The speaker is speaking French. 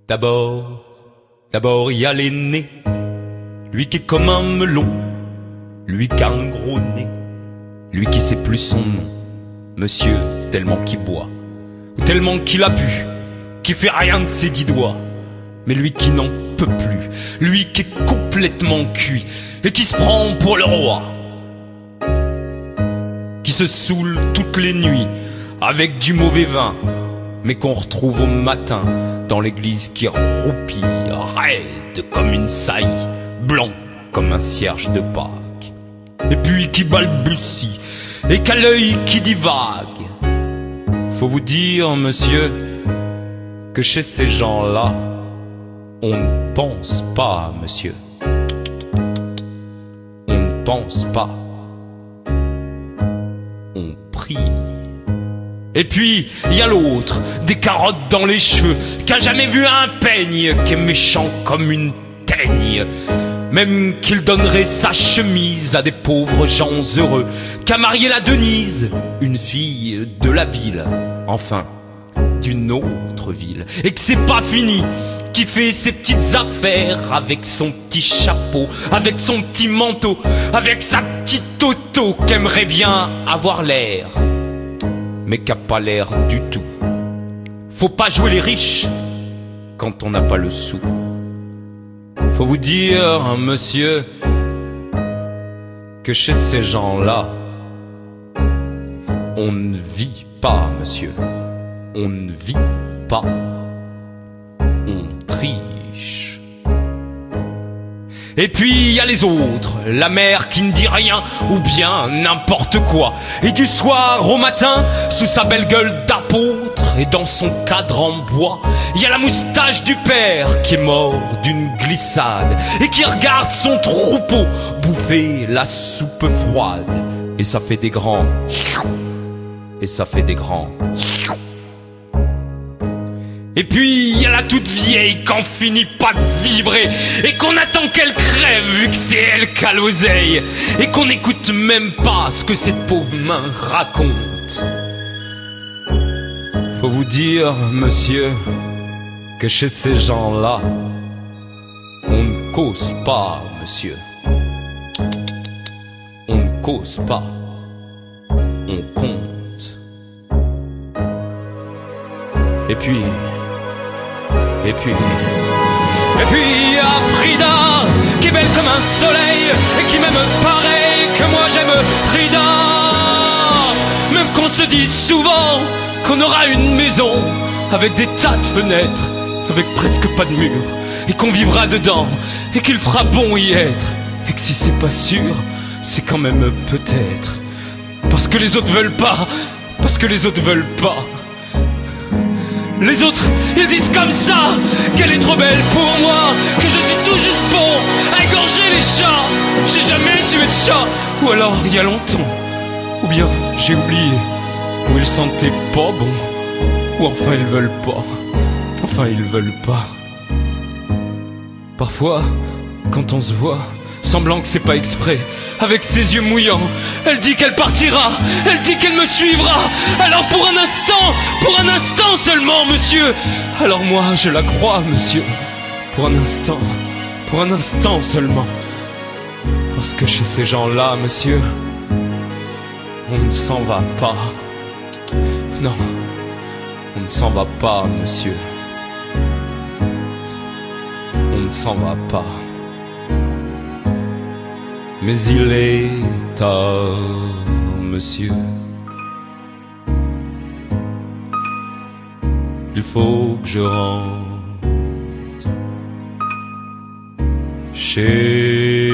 D'abord il y a l'aîné, lui qui est comme un melon, lui qui a un gros nez, lui qui sait plus son nom. Monsieur, tellement qu'il boit, ou tellement qu'il a bu, qui fait rien de ses 10 doigts. Mais lui qui n'en peut plus, lui qui est complètement cuit, et qui se prend pour le roi, qui se saoule toutes les nuits avec du mauvais vin, mais qu'on retrouve au matin dans l'église qui roupille, raide comme une saille, blanc comme un cierge de Pâques, et puis qui balbutie, et qu'a l'œil qui divague. Faut vous dire, monsieur, que chez ces gens-là, on ne pense pas, monsieur. On ne pense pas. On prie. Et puis, il y a l'autre, des carottes dans les cheveux, qui a jamais vu un peigne, qui est méchant comme une teigne. Même qu'il donnerait sa chemise à des pauvres gens heureux, qu'a marié la Denise, une fille de la ville, enfin, d'une autre ville. Et que c'est pas fini, qui fait ses petites affaires avec son petit chapeau, avec son petit manteau, avec sa petite auto, qu'aimerait bien avoir l'air, mais qu'a pas l'air du tout. Faut pas jouer les riches quand on n'a pas le sou. Faut vous dire, monsieur, que chez ces gens-là, on ne vit pas, monsieur. On ne vit pas. On triche. Et puis il y a les autres, la mère qui ne dit rien ou bien n'importe quoi, et du soir au matin, sous sa belle gueule d'apôtre et dans son cadre en bois, il y a la moustache du père qui est mort d'une glissade et qui regarde son troupeau bouffer la soupe froide, et ça fait des grands, et ça fait des grands. Et puis il y a la toute vieille qu'en finit pas de vibrer, et qu'on attend qu'elle crève vu que c'est elle qui a l'oseille, et qu'on n'écoute même pas ce que cette pauvre main raconte. Faut vous dire, monsieur, que chez ces gens-là, on ne cause pas, monsieur. On ne cause pas, on compte. Et puis il y a Frida, qui est belle comme un soleil, et qui m'aime pareil que moi j'aime Frida. Même qu'on se dit souvent qu'on aura une maison avec des tas de fenêtres, avec presque pas de murs, et qu'on vivra dedans, et qu'il fera bon y être, et que si c'est pas sûr, c'est quand même peut-être. Parce que les autres veulent pas, parce que les autres veulent pas. Les autres, ils disent comme ça qu'elle est trop belle pour moi, que je suis tout juste bon à égorger les chats. J'ai jamais tué de chat, ou alors il y a longtemps, ou bien j'ai oublié, ou ils sentaient pas bon, ou enfin ils veulent pas, enfin ils veulent pas. Parfois, quand on se voit, semblant que c'est pas exprès, avec ses yeux mouillants, elle dit qu'elle partira, elle dit qu'elle me suivra. Alors pour un instant seulement, monsieur. Alors moi je la crois, monsieur, pour un instant seulement. Parce que chez ces gens-là, monsieur, on ne s'en va pas. Non, on ne s'en va pas, monsieur. On ne s'en va pas. Mais il est tard, monsieur. Il faut que je rentre chez